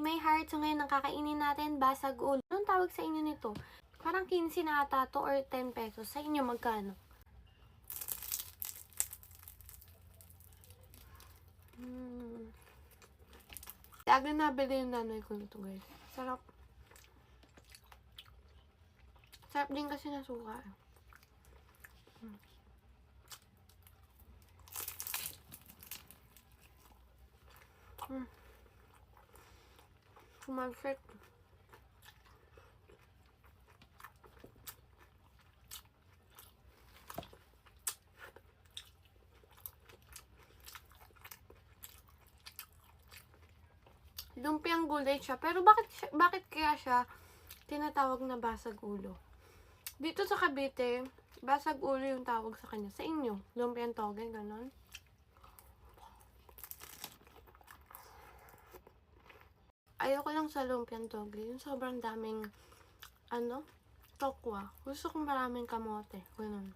May Heart. So ngayon, ang kakainin natin, basag ulo. Anong tawag sa inyo nito? Parang 15 na ata to or 10 pesos. Sa inyo, magkano? Lagi nabili yung nanay ko nito, guys. Sarap. Sarap din kasi na suka. Sumalsik. Lumpiang gulay siya. Pero bakit kaya siya tinatawag na basag ulo? Dito sa Cavite, basag ulo yung tawag sa kanya. Sa inyo, lumpiang toge, ganon. Ayoko lang sa lumpiang toge. Yung sobrang daming, tokwa. Gusto kong maraming kamote. Ganon.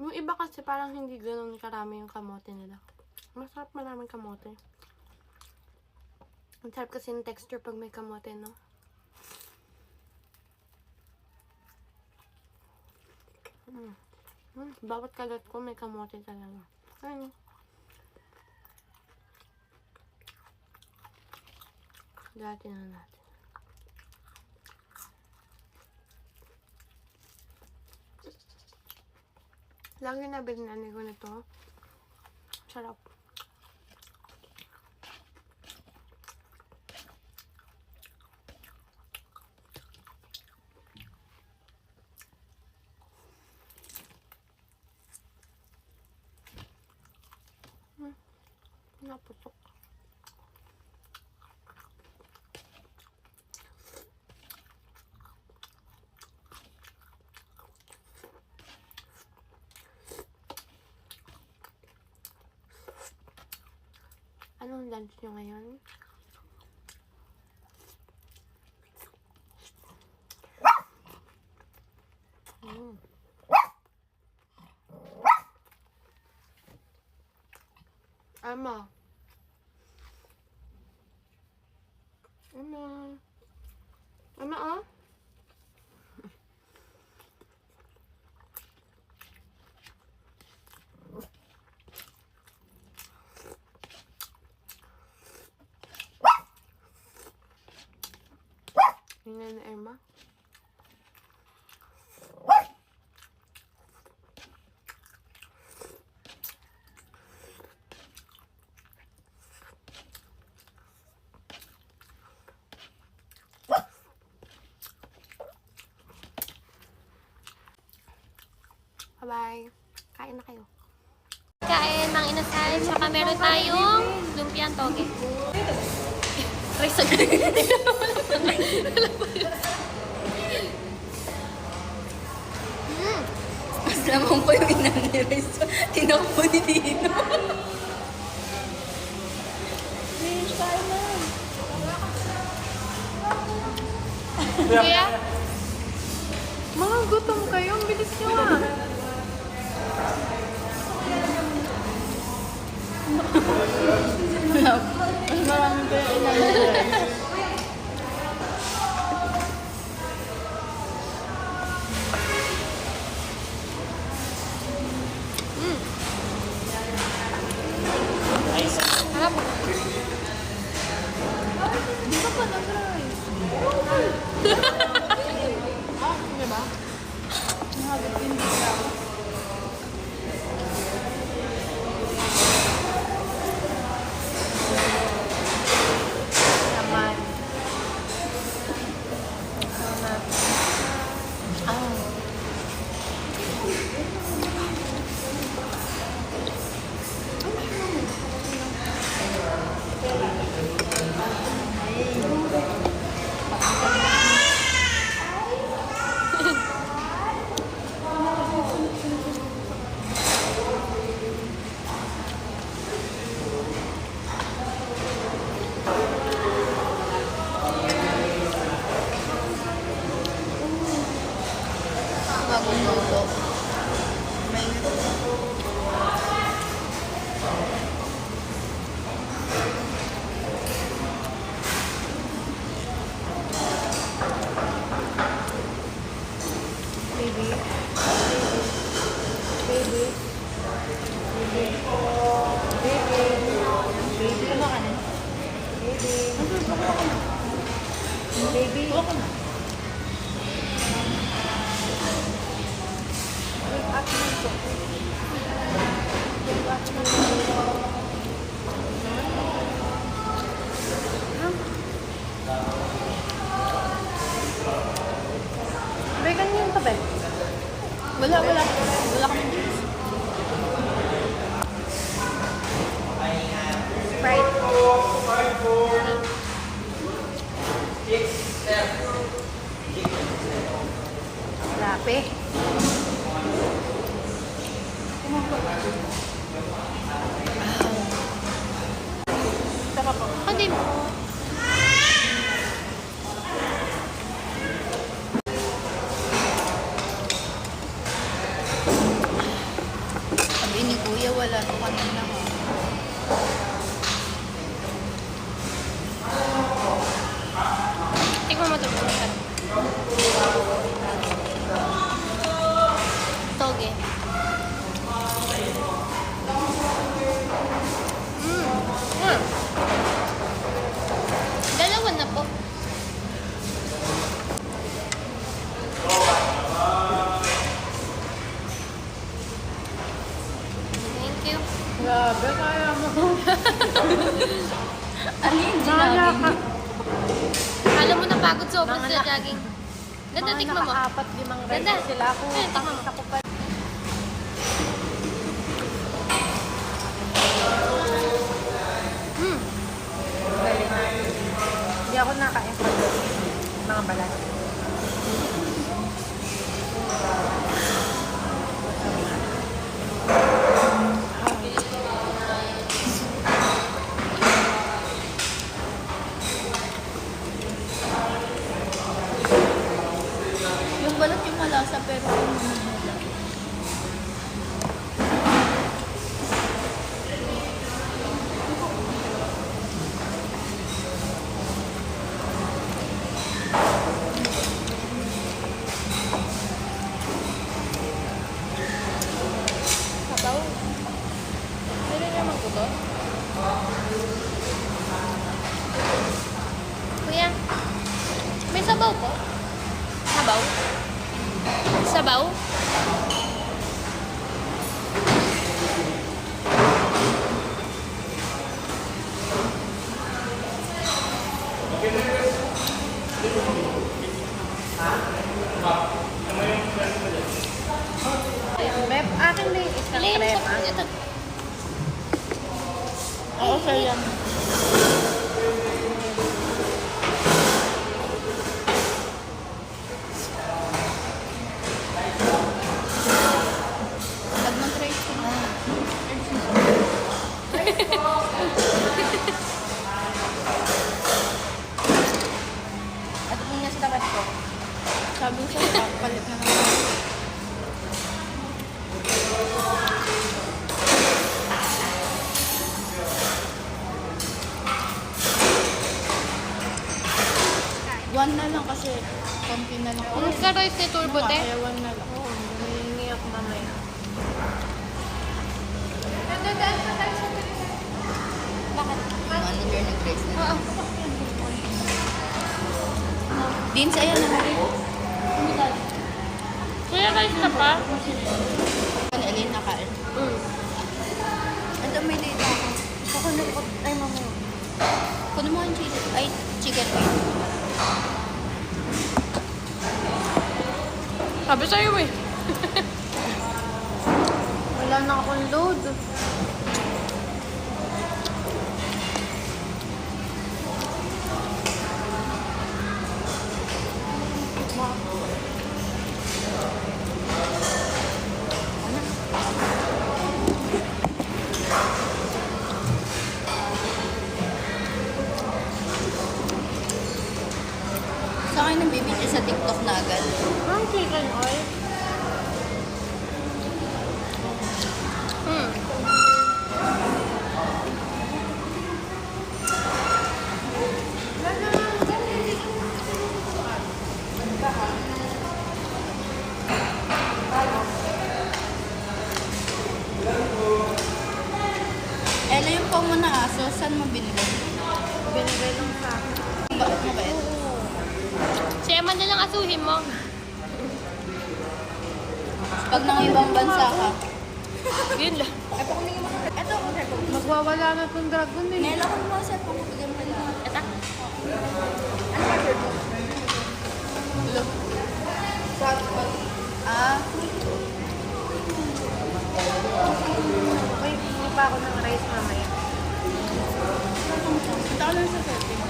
Yung iba kasi parang hindi ganon karami yung kamote nila. Masarap maraming kamote. Ang sarap kasi yung texture pag may kamote, no? Bawat kagat ko may kamote talaga. Ayun. Dati na natin. Lagi na binanay ko nito. Sarap. Naputok. Anong lunch nyo ngayon? Ama. Ama, oh. Tingnan na Emma. Bye-bye. Kain na kayo. Kain ng inasal. Saka meron tayong lumpiang toge. Rice Mas naman po yung inani rice. Tinakbo ni Dino. Kaya, mga gutom kayo. Ang bilis nyo ah. Mas marami po yung inani rice. Harap. Di ba pa nag-rice? Diba? Nahagod din siya. Naman. Baby. Okay na. Wake up na ito. Wake up na ito. Vegan yun ka ba? Wala kami juice. Sprite. Grabe. Sarap po. Hindi mo. Sabi ni Kuya, wala to kanina ha. Tingnan mo ito. Toge. Dalawa na po. Thank you. Grabe, kaya mo. Alin, Kaya sinabi ka. niyo? Alam mo napagod sa open sa jogging. Ganda, Mga tikman mo. naka-4-5 rides Ganda. sila. Ako, Ayun, tikman mo. pakita ko pa. Hmm. Hindi ako nakain pa mga balat. Yung balat yung malasa pero yung wala. Sabaw. Pwede naman ko to. Kuya, may sabaw po? Sabaw? Sabaw? Bep, akin na yung isang Alin, crema. ito. Oo, sir yan. Nag-mag-rice ko na. At kung nasa tapat ko, sabi ko sa palit na naman. One na lang kasi konti na lang. Ang sa rice ni Turbo, te. Kaya one na lang. Oo, humihingi ako mamaya. Bakit? Manager ng Grace na. Oo. Din sa yan na. Kuya, rice ka pa? Ano, Elaine nakain. Ito may data ako. Ako na, ay mamaya. Kuno mo ang chicken. Ay, chicken wing. Sabi sa'yo eh. Wala na akong load. Sa akin ng baby niya sa TikTok na agad. Ang chicken oil. Hmm. Ella, yung pang mo na aso, saan mo binili? Binigay lang sa akin. Bakit mo ba ito? Oo. man na lang asuhin mo. Pag nang ibang bansa ka. Yun lang. Ito ako, sir. Magwawala na tong dragon eh. Ngayon ako mga sir, kung bigyan mo lang. Ito. Ano ba, sir? Look. Ah, Uy, hindi pa ako ng rice mamaya. punta ka lang sa setting.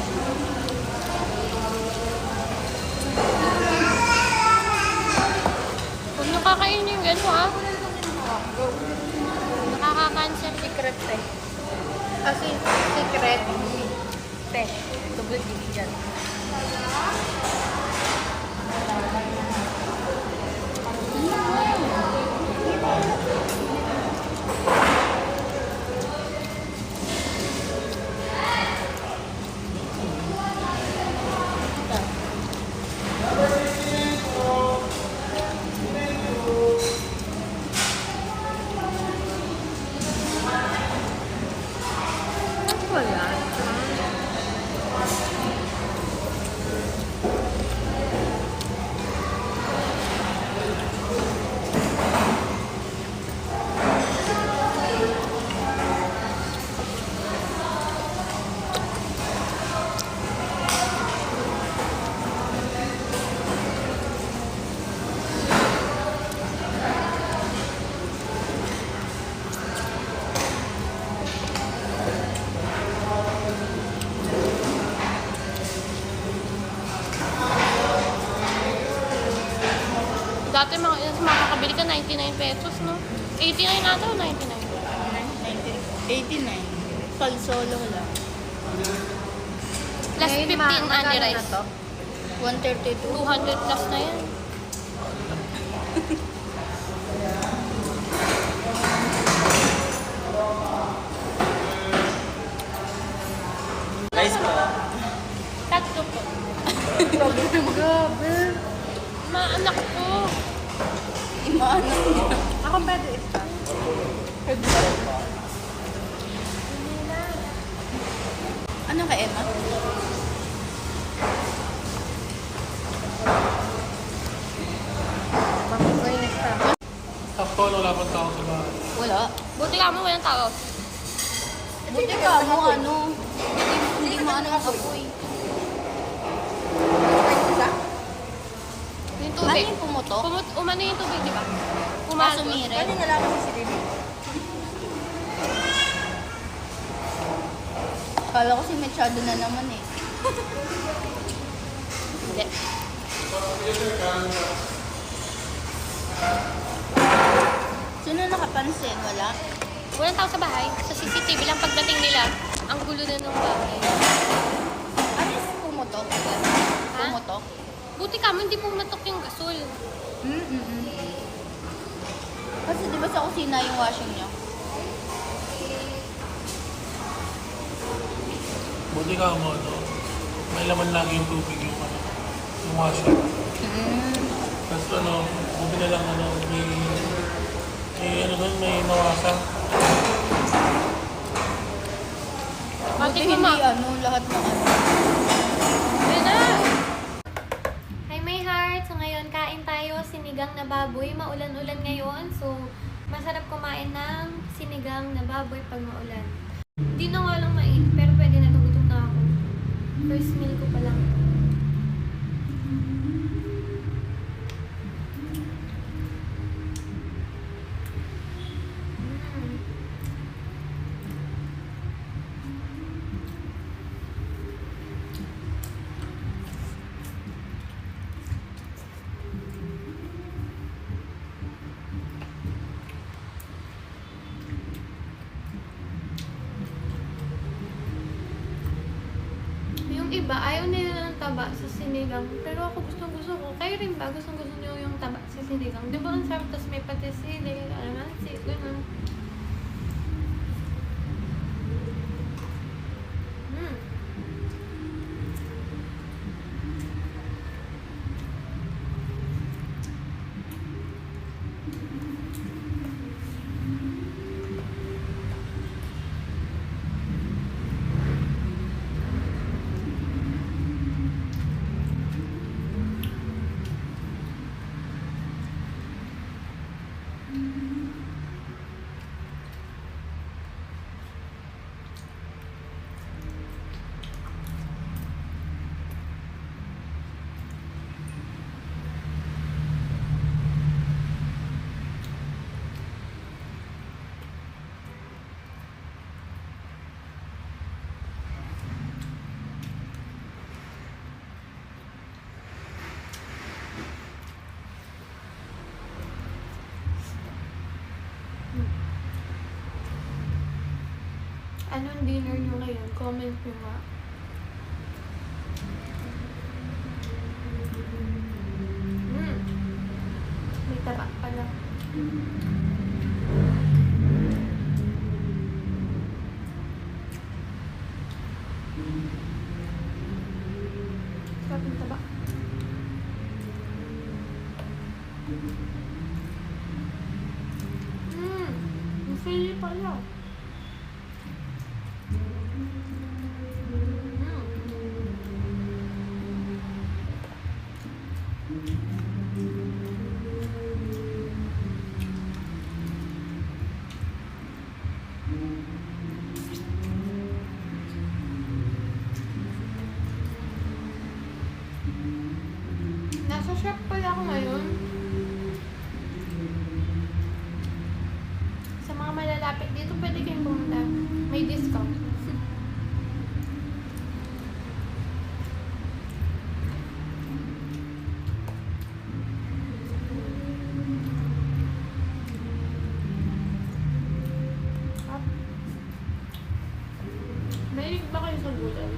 Huwag nakakain yung gano'n ha. Nakaka-cancer. Secret eh. Kasi secret. Te, double D dyan. Wala. Dati makakabili ka 99 pesos, no? 89 ata o 99? 89. Palsolo lang. Plus 15 magkano Andy na rice. to? 132. 200 plus na yan. Rice po. Tatlo po. Grabe. Maanak ko. Imaano niya. Ako pwede isa. Ano ka, Emma? Mamigay na siya. Sakto, wala pang tao sa bahay. Wala. Buti ka mo walang tao. Buti ka mo, ano, hindi maano ang apoy. Yung Ano tubig. yung pumutok? Umano yung tubig, di ba? Sumire. Kanina lang kasi si Ribi. Kala ko si Machado na naman eh. Hindi. Sino nakapansin? Wala? Walang tao sa bahay. Sa CCTV lang pagdating nila, ang gulo na ng bahay. Ano yung pumutok? Ha? Pumutok? Buti ka mo, hindi pumatok yung gasol. Kasi di ba sa kusina yung washing niyo? Buti ka mo, ano, may laman lagi yung tubig yung, ano, yung washer. Tapos ano, buti na lang, ano, may ano doon, may nawasa. Buti Pati hindi kuma. ano, lahat ng ano. Ayun na! Hi, my heart! So ngayon, kain tayo sinigang na baboy. Maulan-ulan ngayon. So, masarap kumain ng sinigang na baboy pag maulan. Hindi na nga lang mainit, pero pwede na. Gutom na ako. First meal ko pa lang. Mm. Yung iba, ayaw nila ng taba sa sinigang. Pero ako gustong-gusto ko. Kayo rin ba? Gustong-gusto nyo yung taba sa sinigang? Di ba ang sarap? Tapos may patisili, alamansi, gano'n. Mm. Anong dinner nyo ngayon? Comment nyo nga. May taba pala. Sarap yung taba. Ang sili pala. Nasa shop pala ako ngayon. Sa mga malalapit dito, pwede kayong pumunta. May discount. Mahilig ba kayo sa gulay?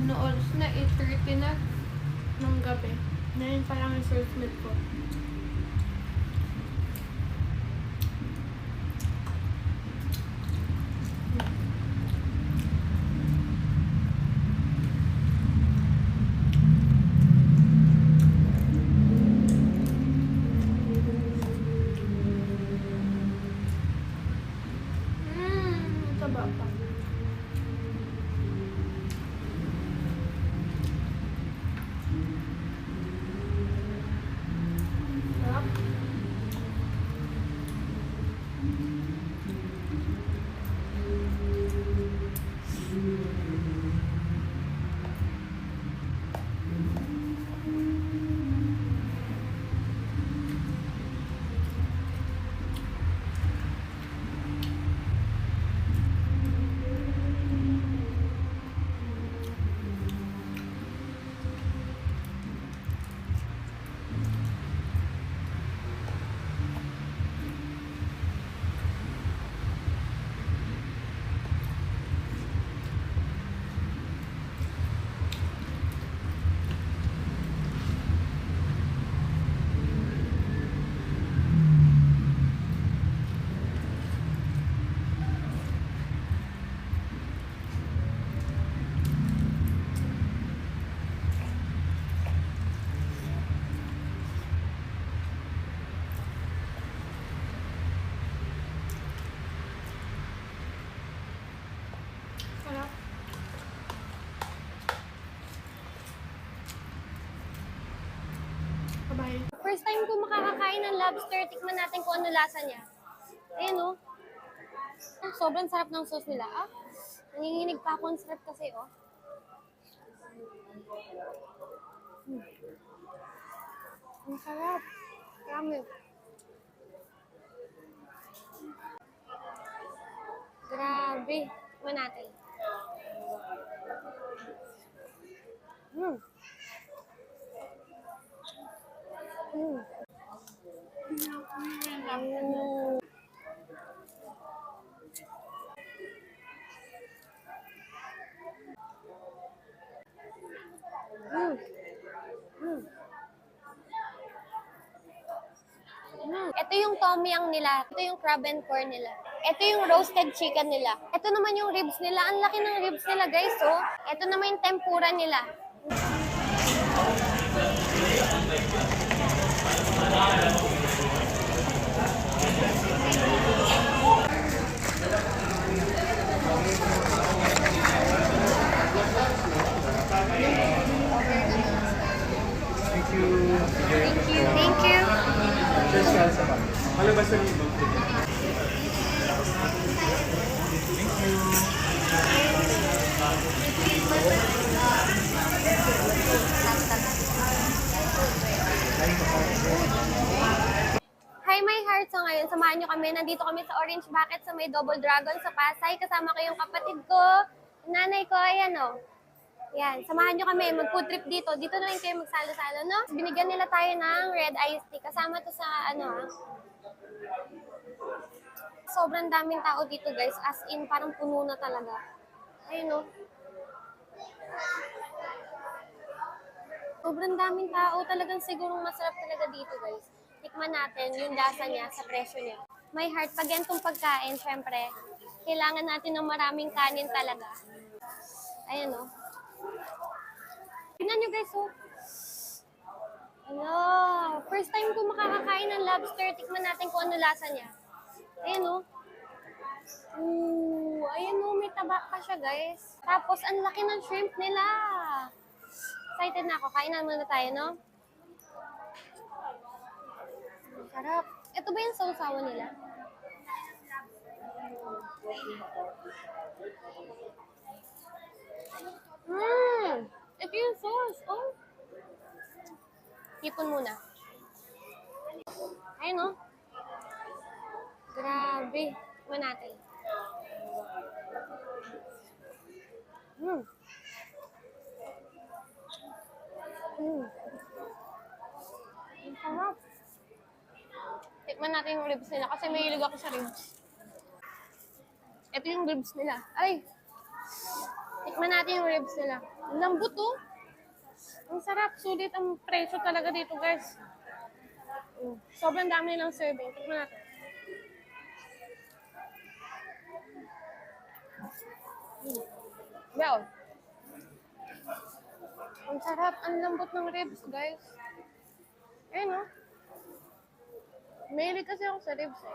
Ano oras na? 8:30 na ng gabi. Ngayon pa lang yung first meal ko. Taba pa. Sarap. Sarap. Bye-bye. First time ko makakakain ng lobster, tikman natin kung ano lasa niya. Ayan oh. Sobrang sarap ng sauce nila. Nanginginig pa ako ng sarap kasi oh. Ang sarap. Marami. Grabe. Tikman natin. Mm. Mm. Mm. Mm. Mm. Ito yung tom yum nila. Ito yung crab and corn nila. Ito yung roasted chicken nila. Ito naman yung ribs nila. Ang laki ng ribs nila, guys, oh. Ito naman yung tempura nila. Thank you. Thank you. Just salsa. Malabas na yung Hi, my heart. So ngayon, samahan nyo kami. Nandito kami sa Orange Bucket sa may Double Dragon sa Pasay. Kasama ko yung kapatid ko, nanay ko, ayan o. Yan, samahan nyo kami, mag-food trip dito. Dito na lang kayo magsalo-salo, no? Binigyan nila tayo ng red iced tea. Kasama to sa, sobrang daming tao dito, guys. As in, parang puno na talaga. Ayun, no? Sobrang daming tao. Talagang sigurong masarap talaga dito, guys. Tikman natin yung lasa niya sa presyo niya. May heart. Pag ganitong pagkain, syempre, kailangan natin ng maraming kanin talaga. Ayan, no? Tingnan nyo, guys, oh. Ano, first time ko makakakain ng lobster. Tikman natin kung ano lasa niya. Ayan, oh. Ayan, oh, may taba pa siya, guys. Tapos, ang laki ng shrimp nila. Excited na ako. Kainan muna tayo, no? Sarap. Ito ba yung sausawan nila? Ito yung sauce. Oh. Tipon muna. Ayun, no? Grabe. Tikman natin. Ang sarap. Tikman natin yung ribs nila kasi may hilig ako sa ribs. Ito yung ribs nila. Ay! Tikman natin yung ribs nila. Ang lambot, oh. Ang sarap. Sulit ang presyo talaga dito, guys. Sobrang dami nilang serving. Tikman natin. Wow. Ang sarap. Ang lambot ng ribs, guys. Ayun, no? Mahilig kasi ako sa ribs, eh.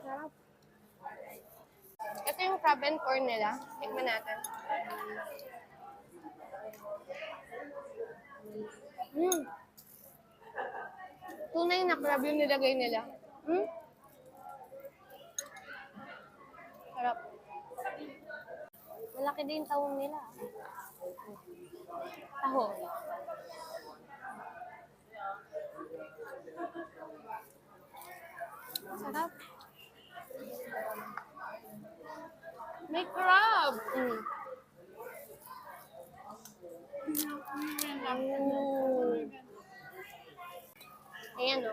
Sarap. Ito yung crab and corn nila. Tikman natin. Tunay na crab yung nilagay nila. Sarap. Malaki din yung tahong nila. Taho. Sarap. May crab! Ayan, no?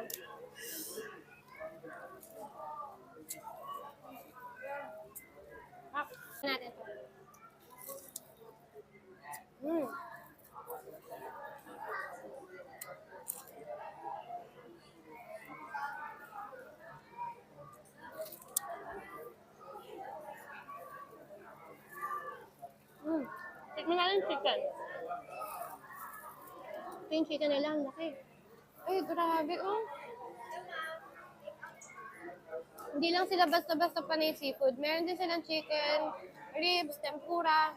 Natin to. Tikman natin chicken. Ito yung chicken nila, ang laki. Ay, grabe, oh. Hindi lang sila basta-basta panay seafood. Meron din silang chicken, ribs, tempura.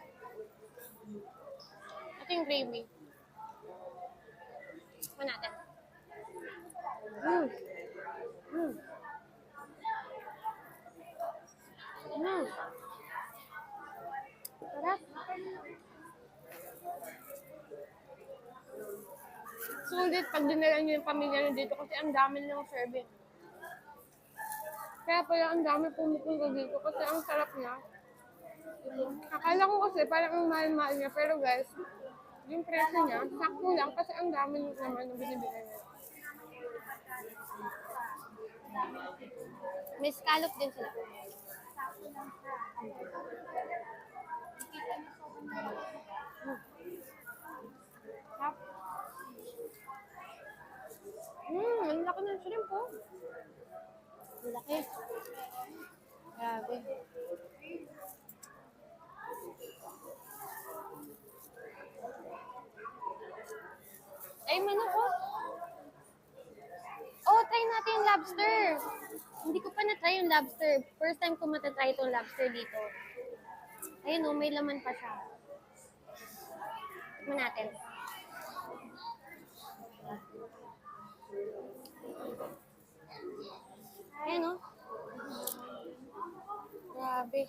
Ito yung gravy. Tikman natin. Sarap. Sulit pag dinala niyo yung pamilya niyo dito kasi ang dami nilang serving. Kaya pala ang dami pumupunta dito kasi ang sarap niya. Akala ko kasi parang ang mahal-mahal niya pero guys, yung presyo niya, sakto lang kasi ang dami naman ng binibigay niya. May scallop din sila. Ang laki ng shrimp, oh. Ang laki. Grabe. Ay, manok, oh. Oh, try natin yung lobster. Hindi ko pa na-try yung lobster. First time ko matatry itong lobster dito. Ayun, oh, may laman pa siya. Tikman natin. Ayan, oh. Grabe.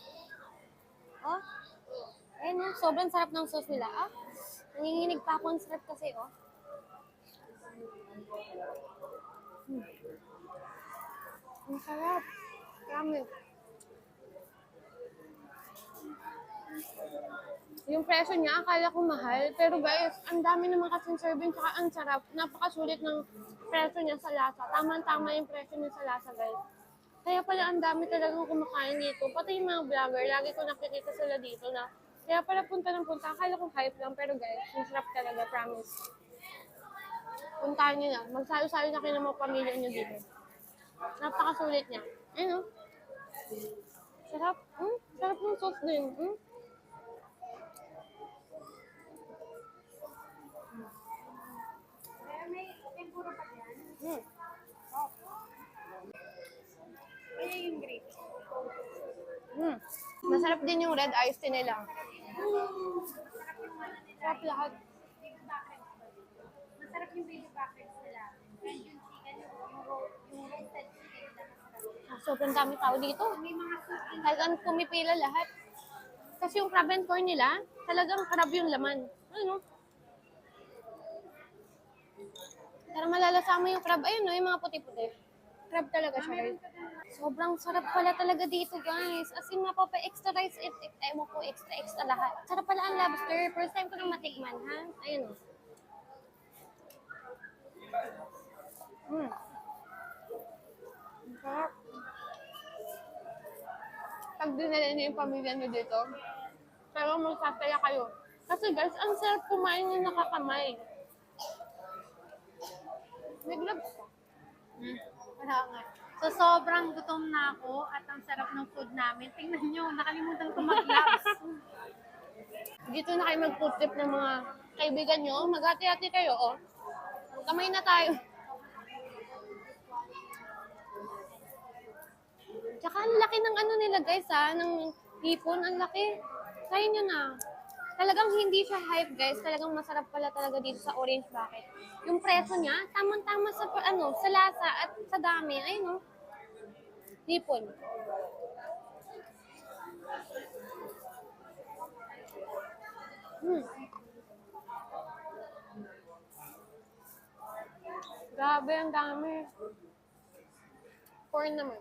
Oh. Ayun, oh. Sobrang sarap ng sauce nila. Ah, nanginginig pa ako. Ang sarap kasi, oh. Ang sarap. Promise. Yung presyo niya, akala ko mahal. Pero guys, ang dami naman kasing serving, tsaka ang sarap. Napakasulit ng presyo niya sa lasa. Tama-tama yung presyo niya sa lasa, guys. Kaya pala ang dami talagang kumakain dito. Pati yung mga vlogger, lagi ko nakikita sila dito na kaya pala punta ng punta. Akala ko hype lang, pero guys, ang sarap talaga, promise. Puntahan niyo na. Magsalo-salo na kayo ng mga pamilya niyo dito. Napakasulit niya. Ayun, oh. Sarap. Sarap ng sauce din. Masarap din yung red iced tea nila. Sarap lahat. Masarap yung baby back ribs nila. And yung chicken, yung roasted chicken nila masarap. Sobrang dami tao dito. Talagang pumipila lahat. Kasi yung crab and corn nila, talagang crab yung laman. Ano? Para malalasa mo yung crab. Ayun, no, yung mga puti-puti. Crab talaga siya, guys. Sobrang sarap pala talaga dito, guys. As in, mapapa-extra rice, ewan ko, extra lahat. Sarap pala ang lobster. First time ko nang matikman, ha? Ayun, no. Ang sarap. Pag dinala niyo yung pamilya niyo dito, pero magsasaya kayo. Kasi guys, ang sarap kumain yung nakakamay. May gloves ka. Wala nga. So, sobrang gutom na ako at ang sarap ng food namin. Tingnan nyo, nakalimutan ko mag-gloves. Dito na kayo mag-food trip ng mga kaibigan nyo. Maghati-hati kayo, oh. Kamay na tayo. Tsaka ang laki ng ano nila guys ha, ng hipon, ang laki. Try nyo na. Talagang hindi siya hype guys, talagang masarap pala talaga dito sa Orange Bucket. Yung presyo niya, tamang-tama sa sa lasa at sa dami. Ayun, no? Hipon. Grabe, ang dami. Corn naman.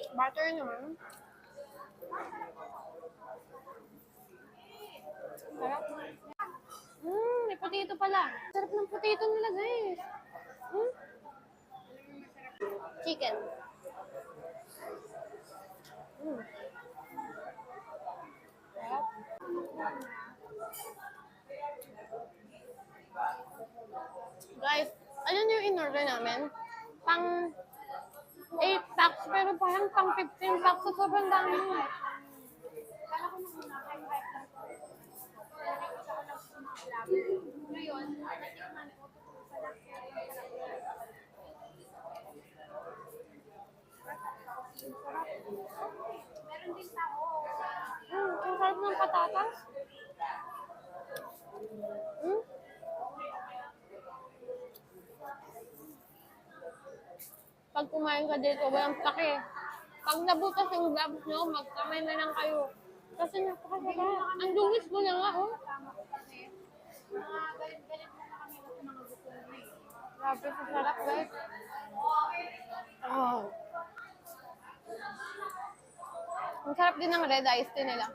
Butter naman. Sarap. May potato pala. Sarap ng potato nila, guys. Chicken. Sarap. Guys, ano yung in-order namin? Pang 8 packs, pero parang pang 15 packs. So, sobrang dami. Ngayon, natikman ko sa meron din tao. Ang sarap ng patatas. Pag kumain ka dito, walang pake. Pag nabutas yung gloves nyo, magkamay na lang kayo. Kasi napakasarap. Ang dungis mo na nga, oh. Mga galit-galit na kami kasi mga gusto na eh. Grabe, sa sarap, guys. Oh. Ang sarap din ng red iced tea nila.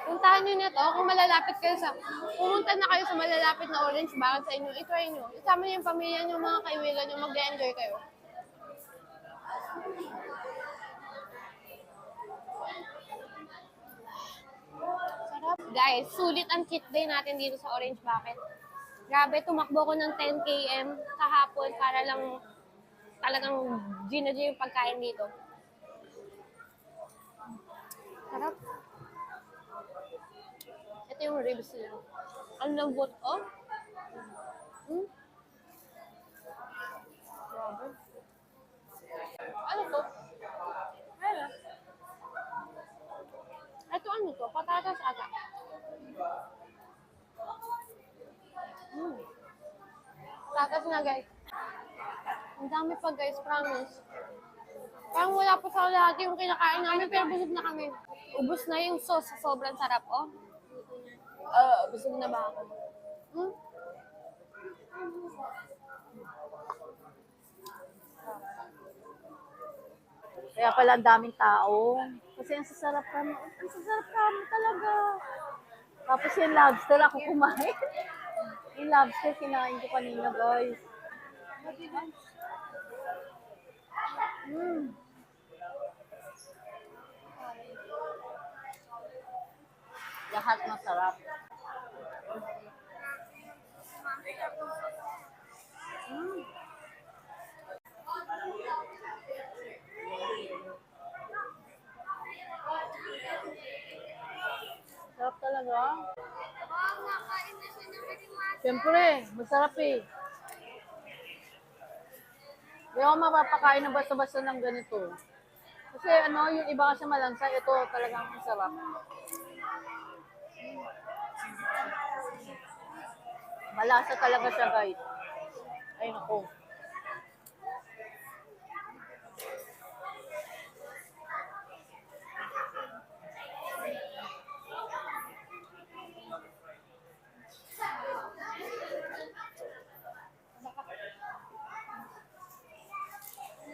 Puntahan nyo na to kung malalapit kayo pumunta na kayo sa malalapit na Orange Bucket sa inyo, i-try nyo. Isama nyo yung pamilya nyo, mga kaibigan nyo, mag-enjoy kayo. Sarap. Guys, sulit ang cheat day natin dito sa Orange Bucket. Grabe, tumakbo ko ng 10 km kahapon para lang talagang ginadyo yung pagkain dito. Sarap. Ito yung ribs nila. Ang lambot, oh. Grabe. Ano to? Ano? Ito ano to? Patatas ata. gatas na, guys. Ang dami pa, guys, promise. Parang wala pa sa lahat yung kinakain namin, pero busog na kami. Ubus na yung sauce, sobrang sarap, oh. Busog na ba ako? Hmm? Kaya pala ang daming tao. Kasi ang sasarap kami. Ang sasarap kami talaga. Tapos yung lobster ako kumain. Yung lobster kinain ko kanina, guys. Lahat masarap. Sarap talaga. Siyempre, masarap eh. Hindi ako mapapakain ng basta-basta ng ganito. Kasi ano, yung iba kasi malansa, ito talagang masarap. Malasa talaga siya, guys. Ay, naku.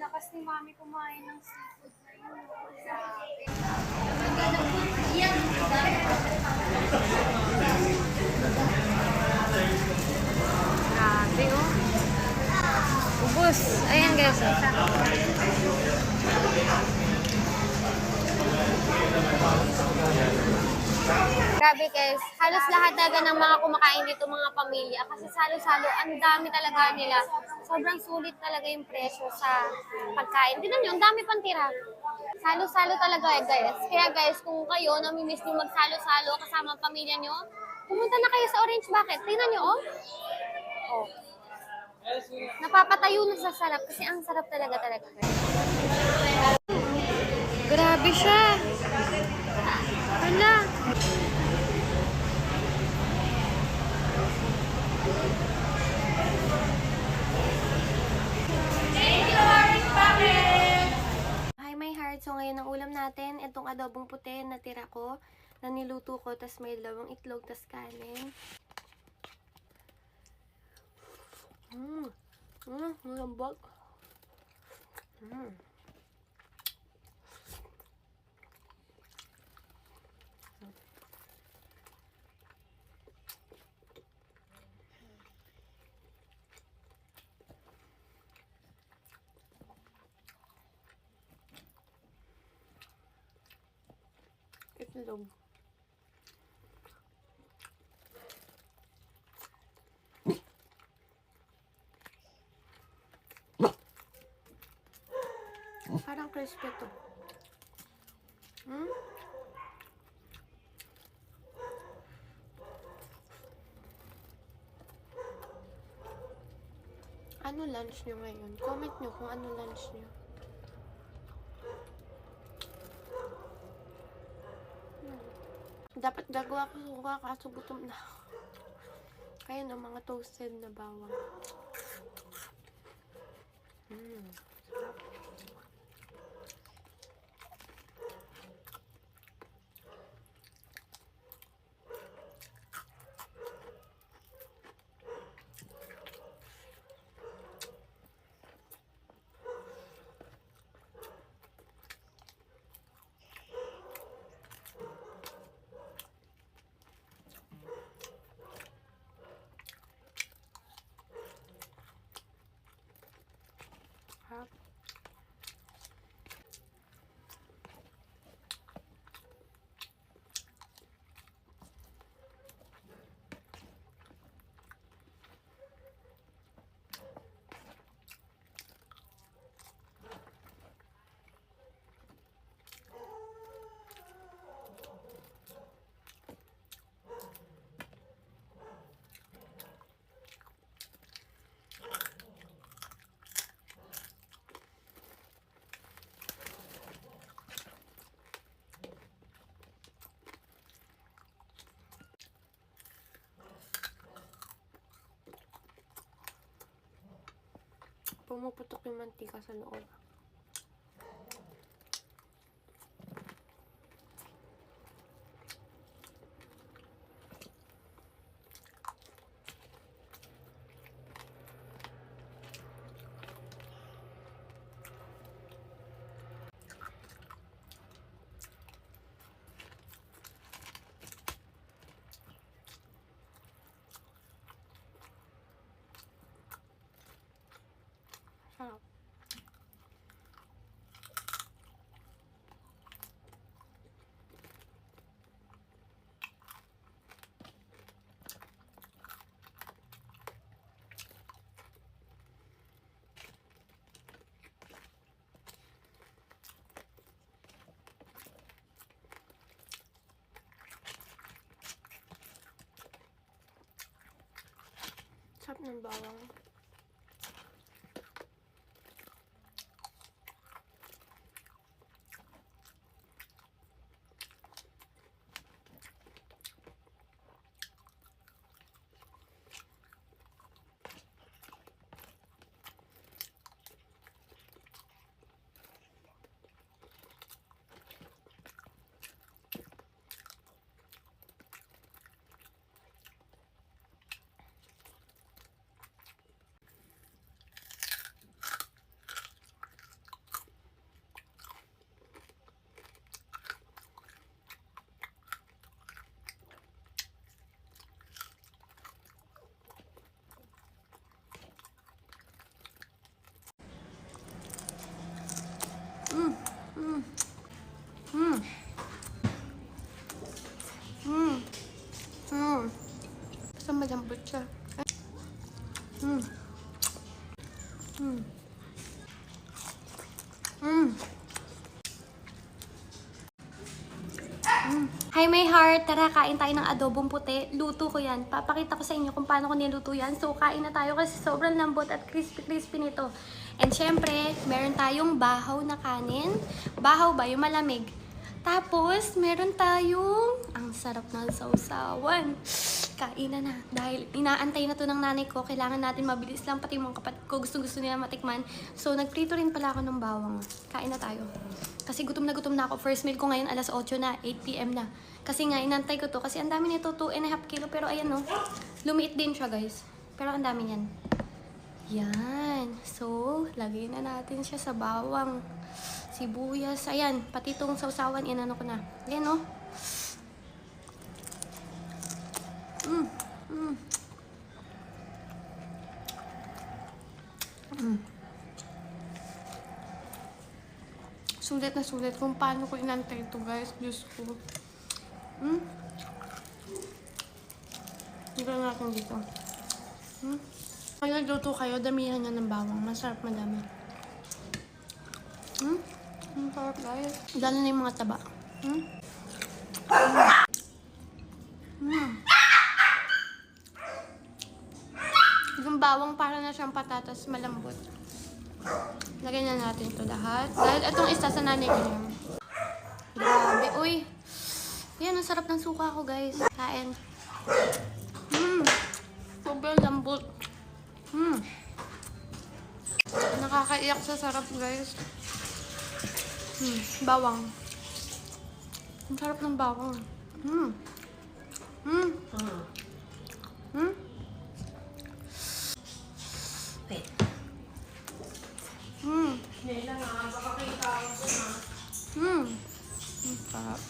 Lakas ni Mami kumain ng seafood na yun. Grabe, oh. Ubus. Ayan, guys. Grabe guys, halos lahat talaga ng mga kumakain dito mga pamilya kasi salo-salo, ang dami talaga nila. Sobrang sulit talaga yung presyo sa pagkain. Tignan nyo, ang dami pang tira. Salo-salo talaga eh guys. Kaya guys, kung kayo namimiss nyo magsalo-salo kasama ang pamilya nyo, pumunta na kayo sa Orange Bucket. Tignan nyo, oh. Oh. Napapatayo na sa sarap kasi ang sarap talaga guys. Grabe siya. Hala. Hi my heart, so ngayon ang ulam natin, itong adobong puti na tira ko, na niluto ko, tas may dalawang itlog, tas kanin. Malambot. Itlog. Parang crispy to. Ano lunch nyo ngayon? Comment nyo kung ano lunch nyo. Dapat gagawa ko suka kaso gutom na ako. Kaya ng mga toasted na bawang. Sarap. pumuputok yung mantika sa loob. Sarap. Sarap ng bawang. Basta malambot siya. Hi, my heart! Tara, kain tayo ng adobong puti. Luto ko yan. Papakita ko sa inyo kung paano ko niluto yan. So, kain na tayo kasi sobrang lambot at crispy-crispy nito. And syempre, meron tayong bahaw na kanin. Bahaw ba? Yung malamig. Tapos, meron tayong ang sarap ng sausawan. Kainan na. Dahil inaantay na to ng nanay ko, kailangan natin mabilis lang, pati mga kapatid ko gusto nila matikman. So, nagprito rin pala ako ng bawang. Kain na tayo. Kasi gutom na ako. First meal ko ngayon alas 8 na, 8 PM na. Kasi nga, inantay ko to. Kasi ang dami nito, 2.5 kilo. Pero ayan no, lumiit din siya guys. Pero ang dami niyan. Yan. So, lagay na natin siya sa bawang. Sibuyas. Ayan, pati itong sausawan, inano ko na. Ayan no. Sulit na sulit kung paano ko inantay ito guys. Diyos ko. Ito natin dito. Pag nagluto kayo, damihan nyo ng bawang. Masarap madami. Ang sarap guys. Lalo na yung mga taba. Yung bawang para na siyang patatas malambot. Lagyan na natin ito lahat. Dahil itong isa sa nanay ko niya. Grabe. Uy. Yan, ang sarap ng suka ko guys. Kain. Sobrang lambot. Nakakaiyak sa sarap guys. Bawang. Ang sarap ng bawang. Sarap.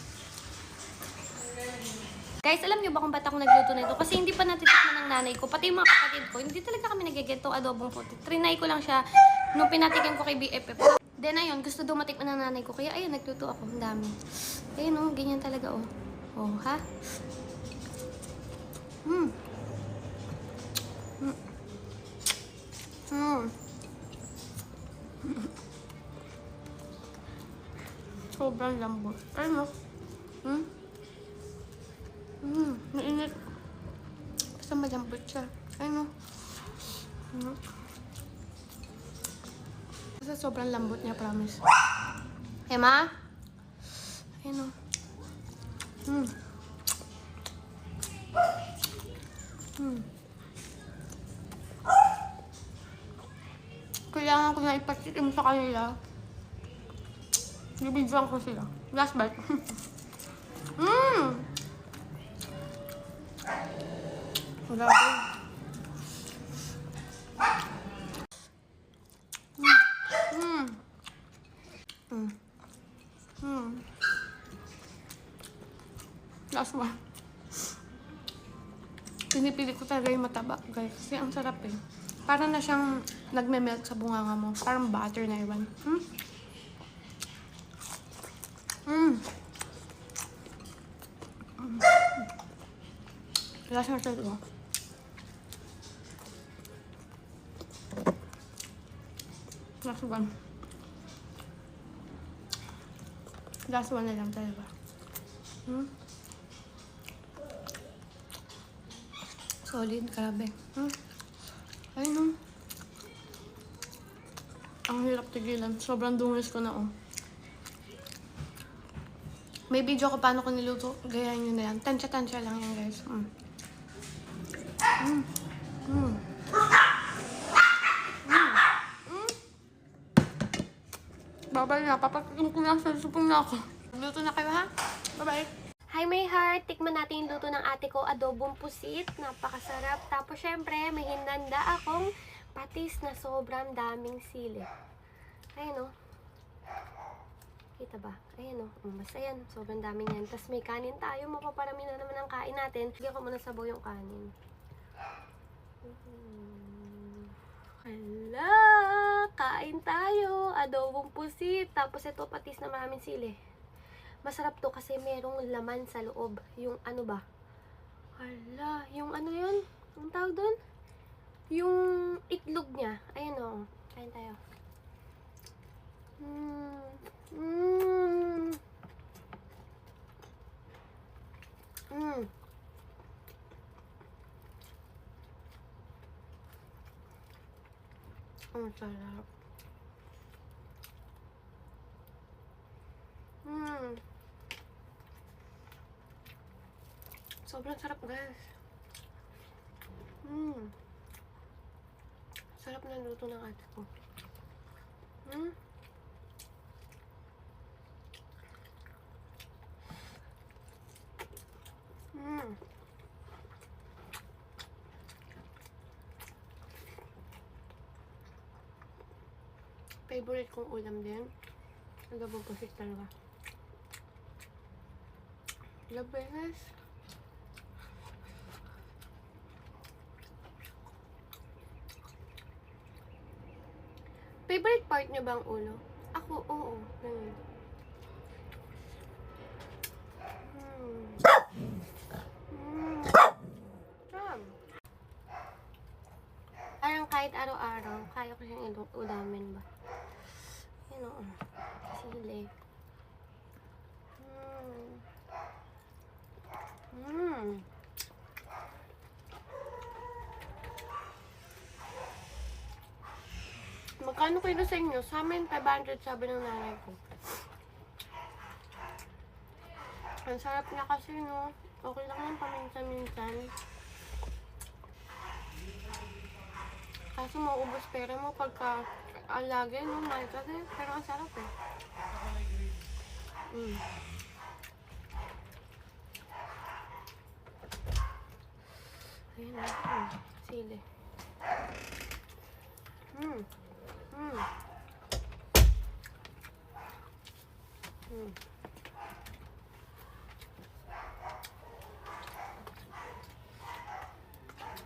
Guys, alam niyo ba kung ba't ako nagluto nito? Kasi hindi pa natitikman ng nanay ko, pati yung mga kapatid ko, hindi talaga kami nagigento adobong puti. Trinay ko lang siya nung pinatikin ko kay BFF. Then ayun, gusto daw matikman ng nanay ko, kaya ayun, nagluto ako. Ang dami. Ayun oh, ganyan talaga oh. Oh, ha? Sobrang lambot. Ano? Mainit. Basta malambot siya. Ano? Basta sobrang lambot niya, promise. Emma? Ayun o. Kailangan ko na ipatikim sa kanila. Bibidyoan ko sila. Last bite. Grabe. Last one. Pinipili ko talaga yung mataba, guys. Kasi ang sarap eh. Parang na siyang nagme-melt sa bunganga mo. Parang butter na iwan. Last one sa ito. Last one. Last one na lang talaga. Solid, grabe. Ayun. Ang hirap tigilan. Sobrang dungis ko na, oh. May video ko paano ko niluto. Gayahin nyo na yan. Tansya-tansya lang yan, guys. Bye-bye na. Papatikim ko na sa supong na ako. Luto na kayo, ha? Bye-bye. Hi, my heart! Tikman natin yung luto ng ate ko, adobong pusit. Napakasarap. Tapos, syempre, may hinanda akong patis na sobrang daming sili. Ayan, o. Kita ba? Ayan, o. Basta yan. Sobrang daming yan. Tapos, may kanin tayo. Mapaparami na naman ang kain natin. Bigyan ko muna sabaw yung kanin. Hala! Kain tayo! Adobong pusit. Tapos, ito patis na maraming sili. Masarap to kasi merong laman sa loob. Yung ano ba? Hala, yung ano yun? Ang tawag doon? Yung itlog niya. Ayan o. Kain tayo. Ang sarap. Sobrang sarap, guys. Sarap na luto ng ate ko. Favorite kong ulam din. Adobong pusit talaga. Love, guys. Favorite part niyo ba ang ulo? Ako, oo. Ganun. Parang kahit araw-araw, kaya ko siyang ulamin ba? Yan o. Sili. Magkano kayo sa inyo? Sa amin, 500 sabi ng nanay ko. Ang sarap niya kasi, no? Okay lang yan paminsan-minsan. Kaso mauubos pera mo pagka alagay, no? Mahal kasi. Pero ang sarap, eh. Ayun, sili.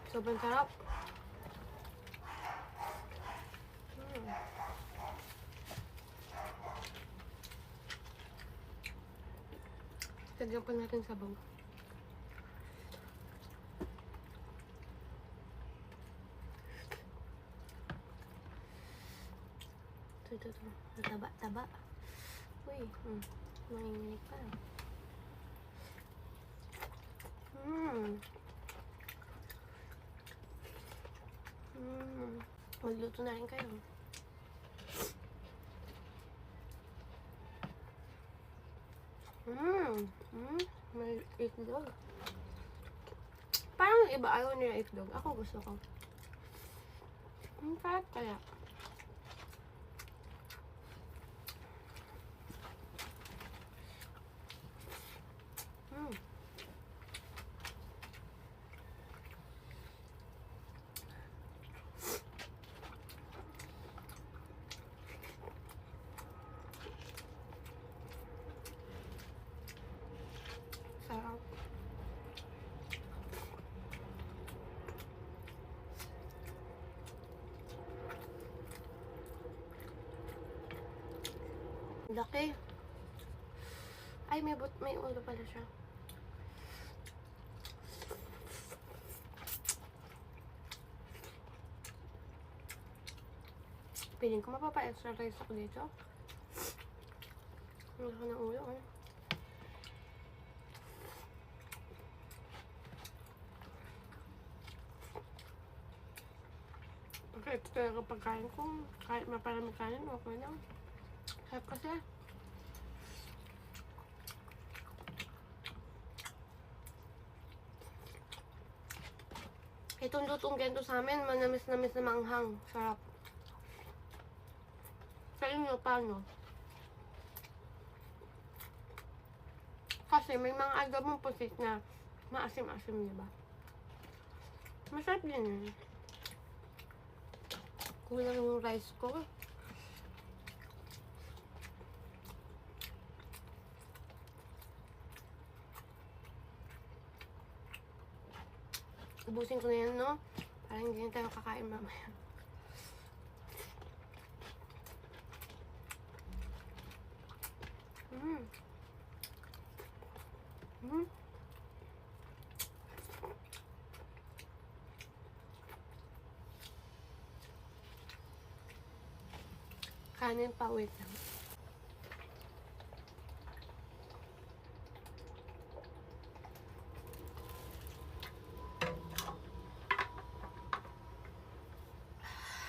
Sobrang sarap. Lagyan pa natin sabaw. Ito. Taba. Uy, nanginginig pa. Magluto na rin kayo. May itlog. Parang iba ayaw nila itlog. Ako gusto ko. Ang sarap kaya. Laki. Ay, may ulo pala siya. Piling ko mapapa-exercise ako dito. Ang laki ng ulo, eh. Kasi ito talaga pagkain ko. Kahit maparami kanin, okay lang. Sarap kasi. Itong lutong ganito sa amin, manamis-namis na manghang. Sarap. Sa inyo, paano? Kasi may mga adobong pusit na maasim-asim, diba? Masarap din eh. Kulang yung rice ko. Ubusin ko na yan, no? Parang hindi na tayo kakain mamaya. Kanin pa, wait lang.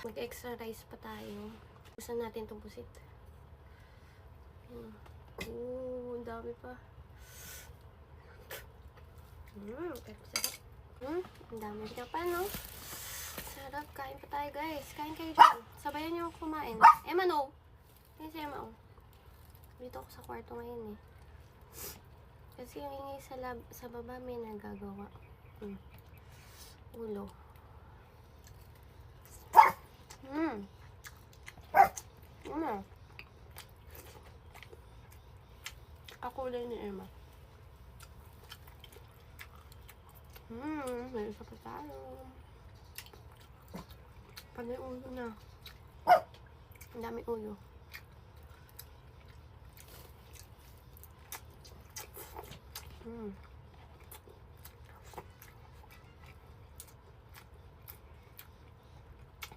Mag-extra rice pa tayo. Usan natin itong pusit. Ang dami pa. Sarap. Ang dami na pa, no? Sarap. Kain pa tayo, guys. Kain kayo dyan. Sabayan niyo ako kumain. Emma, no? Yan si Emma, oh. Dito ako sa kwarto ngayon, eh. Kasi yung ingay sa baba may nagagawa. Ulo. Kakulay ni Emma. May isa pa tayo. Panay ulo na. Ang dami ulo.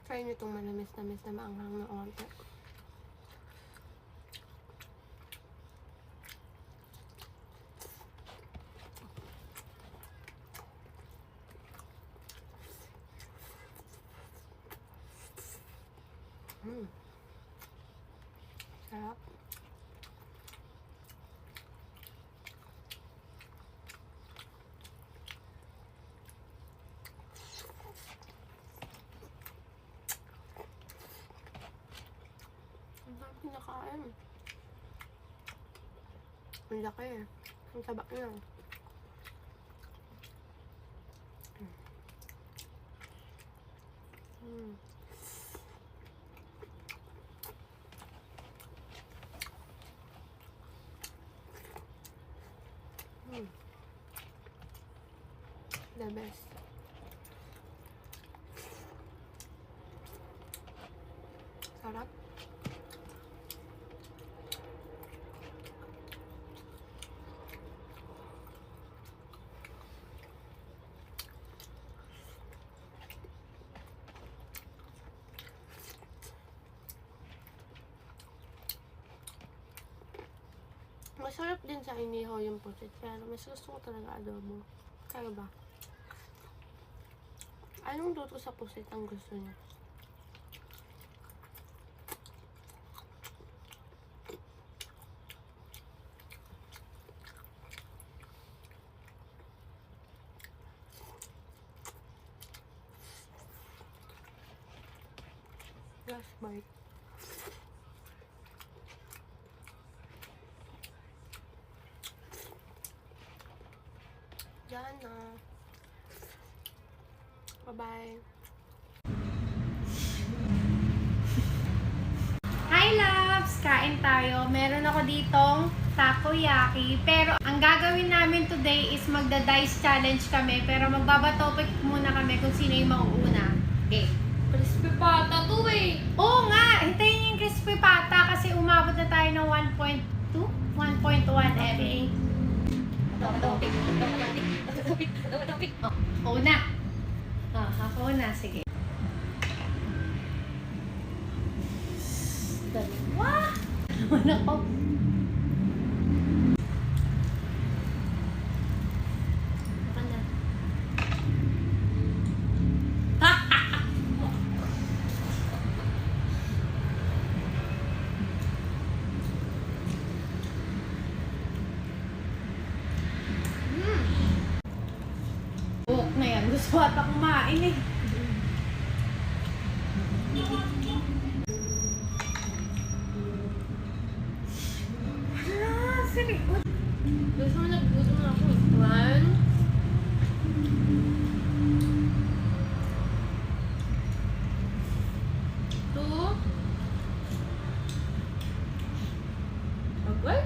Try nyo itong manamis-namis na maanghang na onte. Sarap. Ang sarap pinakain. Ang laki eh. Ang taba niya. The best. Sarap. Masarap din sa inihaw yung pusit, pero mas gusto ko talaga adobo. Kaya ba? Anong luto sa pusit ang gusto niyo? Last bite. Diyan na. Bye-bye. Hi loves! Kain tayo. Meron ako ditong takoyaki. Pero ang gagawin namin today is magda-dice challenge kami. Pero magbabatopic muna kami kung sino yung mauuna. Okay. Crispy pa, tattoo eh. Oo nga! Hintayin niyo yung crispy crispy pata kasi umabot na tayo ng 1.2? 1.1 MA. Oh, una. Ako na. Sige. Dalawa. Ano ko? Ako na. Buhok na yan. Gusto ata kumain eh. Serikot. Gusto mo nagluto na ako. 1. Two. Okay.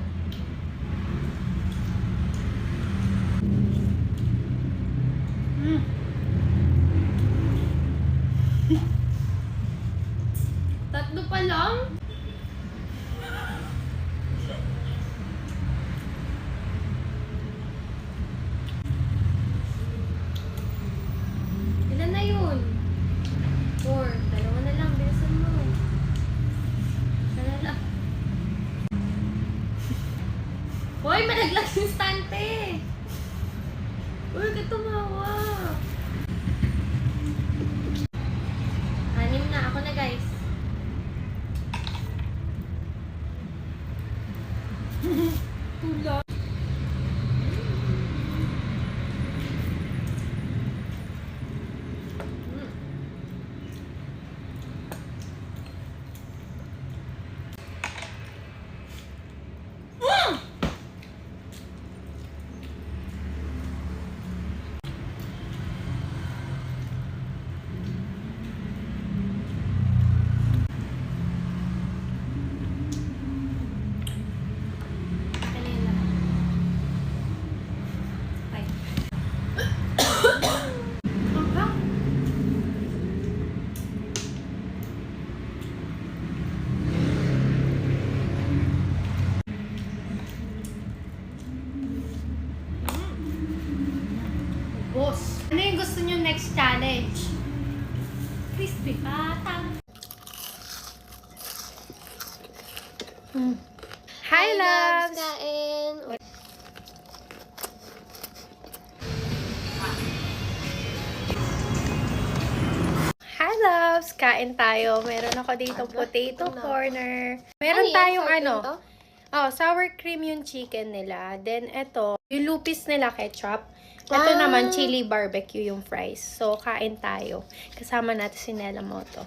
Tatlo pa lang? Ilan na yun? 4. Dalawa na lang. Bilisan mo. Dalawa lang. Hoy, malaglag yung stante. Uy, ka tumawa. 6 na. Ako na, guys. Tula. Kanina. Bye. Aha. Boss. Ano yung gusto nyo next challenge? Crispy patang. Hi, loves! Kain. Hi, loves! Kain tayo. Meron ako dito potato corner. Meron Ano yan? tayong Sour cream ano. to? Oh, sour cream yung chicken nila. Then, ito, yung lupis nila ketchup. Ito naman, chili barbecue yung fries. So, kain tayo. Kasama natin si Nella Moto.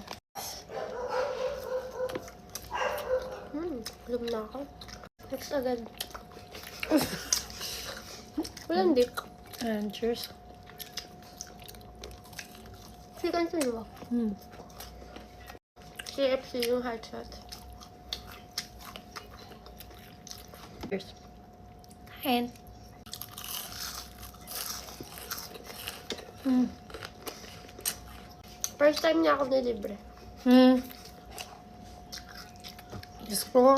Alam na ako. Next agad. Walang dip. And cheers. Chicken sa'yo ba? KFC yung hot shot. Cheers. Kain. First time niya ako nilibre. Diyos ko,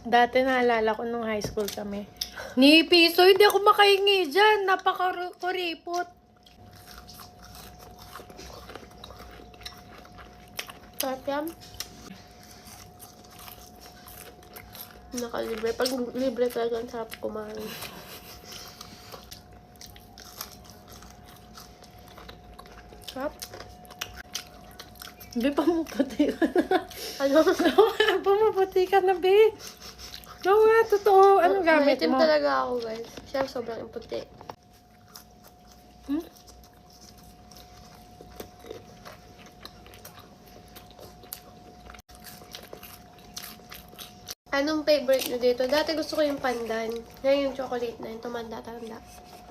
dati naalala ko nung high school kami. Ni piso, hindi ako makahingi dyan. Napaka-kuripot. Sarap yan. Nakalibre. Pag libre talaga, ang sarap kumain. Sarap. Be, pumuputi ka na. Ano? Pumuputi ka na, be. No nga, totoo. Anong gamit Maitim mo? talaga ako, guys. Siya sobrang puti. Anong favorite nyo dito? Dati gusto ko yung pandan. Ngayon yung chocolate na yung tumanda-tanda.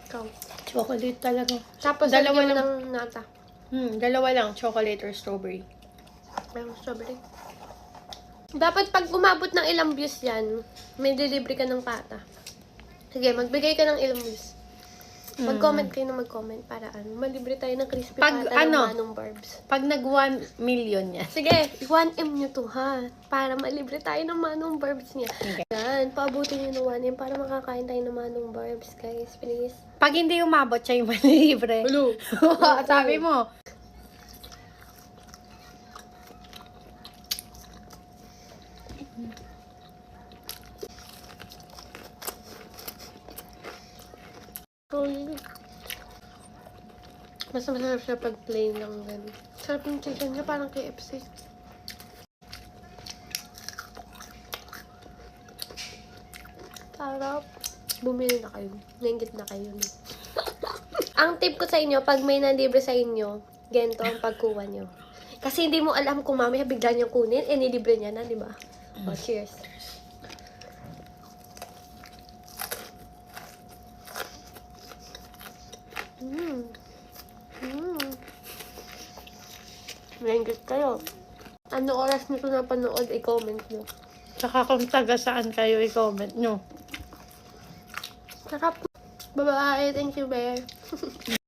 Ikaw. Chocolate talaga. Tapos Dalawa lagyan mo lang. ng nata. Dalawa lang, chocolate or strawberry. Mayroong strawberry. Dapat pag umabot ng ilang views yan, may delivery ka ng pata. Sige, magbigay ka ng ilang views. Mag-comment kayo na mag-comment para malibre tayo ng crispy Pag pata ng ano? Manong Barbs. Pag nag 1 million yan. Sige, 1M nyo to ha. Para malibre tayo ng Manong Barbs niya. Okay. Yan, paabutin nyo ng 1M para makakain tayo ng Manong Barbs, guys. Please. Pag hindi umabot siya yung malilibre. Hello. Sabi mo. Mas masarap siya pag plain lang gan. Sarap yung chicken niya, parang KFC. Sarap. Bumili na kayo. Nainggit na kayo. No? Ang tip ko sa inyo, pag may nalibre sa inyo, ganito ang pagkuha nyo. Kasi hindi mo alam kung mamaya bigla niyang kunin, nilibre niya na, di ba? Oh, cheers. Nainggit kayo. Ano oras nyo ito napanood, i-comment nyo. Tsaka kung taga saan kayo, i-comment nyo. Sarap. Bye-bye. Thank you, Bear.